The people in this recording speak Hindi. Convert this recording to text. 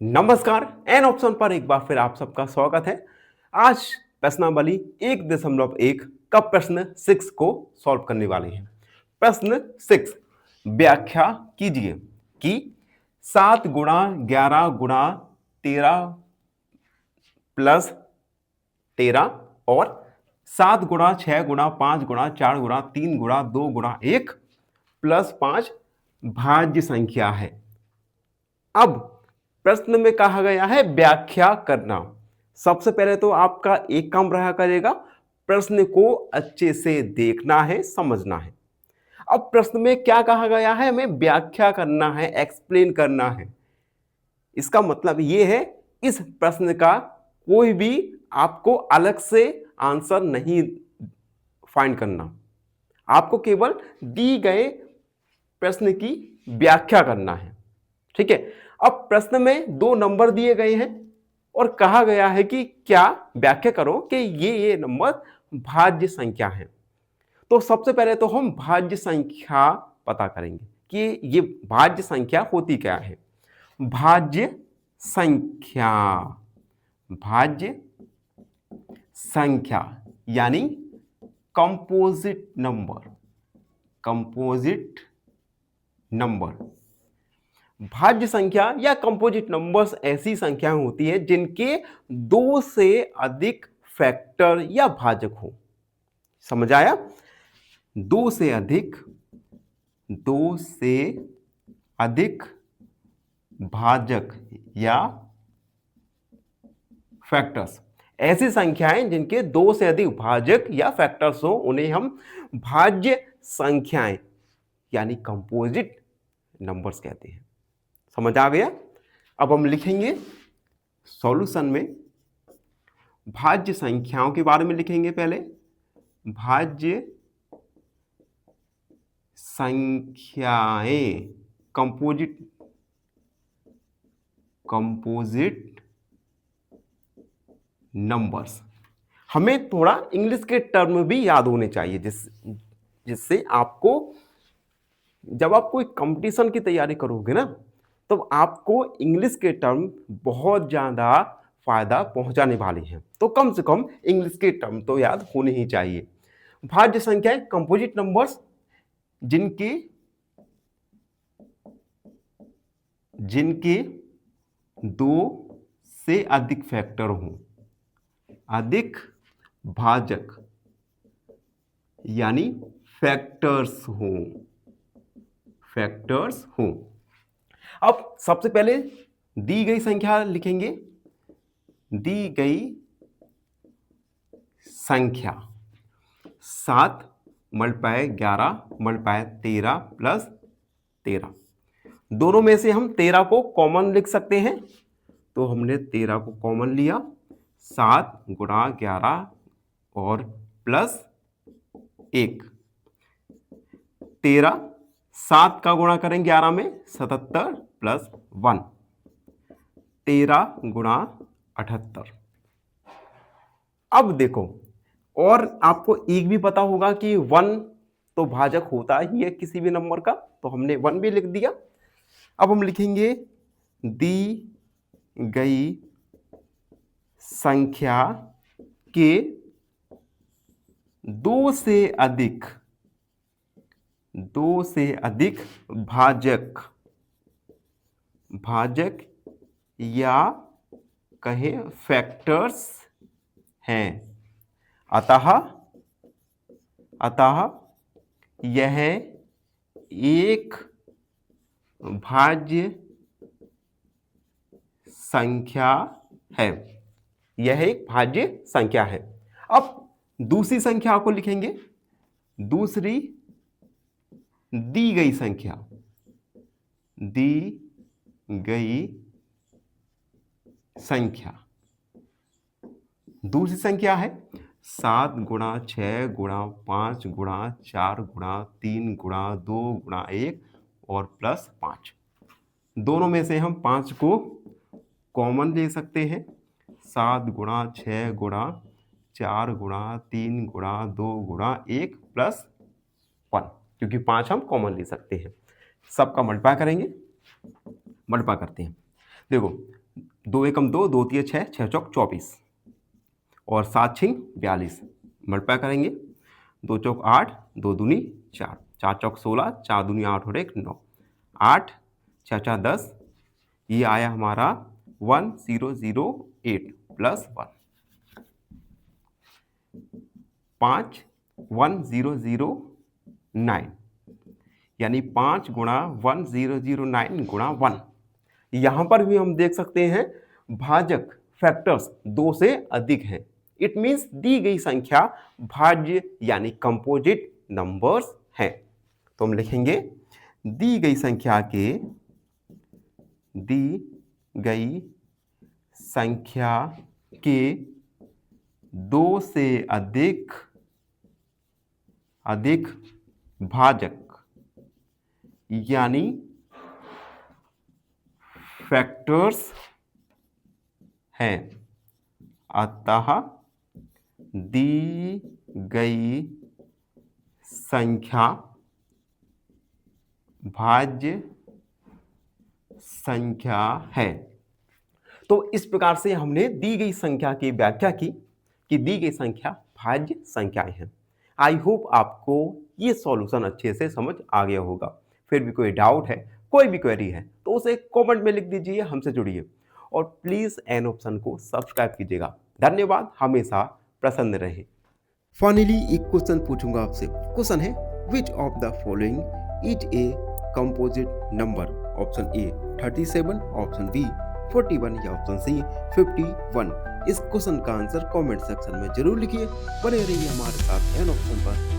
नमस्कार। एन ऑप्शन पर एक बार फिर आप सबका स्वागत है। आज प्रश्नावली 1.1 का प्रश्न 6 को सॉल्व करने वाले हैं। प्रश्न 6, व्याख्या कीजिए कि 7 गुणा 11 गुणा 13 प्लस 13 और 7 गुणा 6 गुणा 5 गुणा 4 गुणा 3 गुणा 2 गुणा 1 प्लस 5 भाज्य संख्या है। अब प्रश्न में कहा गया है व्याख्या करना। सबसे पहले तो आपका एक काम रहा करेगा, प्रश्न को अच्छे से देखना है, समझना है। अब प्रश्न में क्या कहा गया है, हमें व्याख्या करना है, एक्सप्लेन करना है। इसका मतलब यह है इस प्रश्न का कोई भी आपको अलग से आंसर नहीं फाइंड करना, आपको केवल दी गए प्रश्न की व्याख्या करना है। ठीक है। अब प्रश्न में 2 नंबर दिए गए हैं और कहा गया है कि क्या व्याख्या करो कि ये नंबर भाज्य संख्या है। तो सबसे पहले तो हम भाज्य संख्या पता करेंगे कि ये भाज्य संख्या होती क्या है। भाज्य संख्या, भाज्य संख्या यानी कंपोजिट नंबर, कंपोजिट नंबर। भाज्य संख्या या कंपोजिट नंबर्स ऐसी संख्याएं होती है जिनके 2 से अधिक फैक्टर या भाजक हो। समझ आया? 2 से अधिक भाजक या फैक्टर्स, ऐसी संख्याएं जिनके 2 से अधिक भाजक या फैक्टर्स हो उन्हें हम भाज्य संख्याएं यानी कंपोजिट नंबर्स कहते हैं। समझ आ गया? अब हम लिखेंगे सॉल्यूशन में भाज्य संख्याओं के बारे में लिखेंगे। पहले भाज्य संख्याएं, कंपोजिट नंबर्स। हमें थोड़ा इंग्लिश के टर्म भी याद होने चाहिए जिससे आपको जब आप कोई कंपटीशन की तैयारी करोगे ना, तो आपको इंग्लिश के टर्म बहुत ज़्यादा फायदा पहुंचाने वाले हैं। तो कम से कम इंग्लिश के टर्म तो याद होने ही चाहिए। भाज्य संख्याएं कंपोजिट नंबर्स जिनके 2 से अधिक फैक्टर हों, अधिक भाजक यानी फैक्टर्स हों। अब सबसे पहले दी गई संख्या लिखेंगे। दी गई संख्या 7 मल्टीप्लाई 11 मल्टीप्लाई 13 प्लस 13। दोनों में से हम 13 को कॉमन लिख सकते हैं, तो हमने 13 को कॉमन लिया। 7 गुणा 11 और प्लस 1, 13, 7 का गुणा करें 11 में 77 प्लस 1, 13 गुणा 78। अब देखो, और आपको एक भी पता होगा कि 1 तो भाजक होता ही है किसी भी नंबर का, तो हमने 1 भी लिख दिया। अब हम लिखेंगे दी गई संख्या के 2 से अधिक भाजक या कहें फैक्टर्स हैं। अतः यह एक भाज्य संख्या है। यह एक भाज्य संख्या है। अब दूसरी संख्या को लिखेंगे। दूसरी दी गई संख्या दूसरी संख्या है 7 गुणा 6 गुणा 5 गुणा 4 गुणा 3 गुणा 2 गुणा 1 और प्लस 5। दोनों में से हम 5 को कॉमन ले सकते हैं। 7 गुणा 6 गुणा 4 गुणा 3 गुणा 2 गुणा 1 प्लस 1, क्योंकि 5 हम कॉमन ले सकते हैं। सबका मल्टीप्लाई करेंगे, मल्टीप्लाई करते हैं। देखो 2 एकम 2, 2 तिये 6, 6 चौक 24 और 7 छिंग 42 मल्टीप्लाई करेंगे। 2 चौक 8, 2 दूनी 4, 4 चौक 16, 4 दूनी 8 और 1 9, 8 6 4 10, ये आया हमारा 1008 प्लस 1, 5 1009 यानी 5 गुणा 1009 गुणा 1। यहां पर भी हम देख सकते हैं भाजक फैक्टर्स 2 से अधिक हैं। इट मीन्स दी गई संख्या भाज्य यानी कंपोजिट नंबर्स हैं। तो हम लिखेंगे दी गई संख्या के 2 से अधिक भाजक यानी फैक्टर्स हैं, अतः दी गई संख्या भाज्य संख्या है। तो इस प्रकार से हमने दी गई संख्या की व्याख्या की कि दी गई संख्या भाज्य संख्याएं हैं। आई होप आपको ये सॉल्यूशन अच्छे से समझ आ गया होगा। फिर भी कोई डाउट है, कोई भी क्वेरी है तो उसे कमेंट में लिख दीजिए, हमसे जुड़िए और प्लीज एन ऑप्शन को सब्सक्राइब कीजिएगा। धन्यवाद, हमेशा प्रसन्न रहे। फाइनली एक क्वेश्चन पूछूंगा आपसे। क्वेश्चन है which of the following is a composite number? Option a 37, option b 41 या ऑप्शन सी 51। इस क्वेश्चन का आंसर कमेंट सेक्शन में जरूर लिखिए। बने रहिए हमारे साथ एन ऑप्शन पर।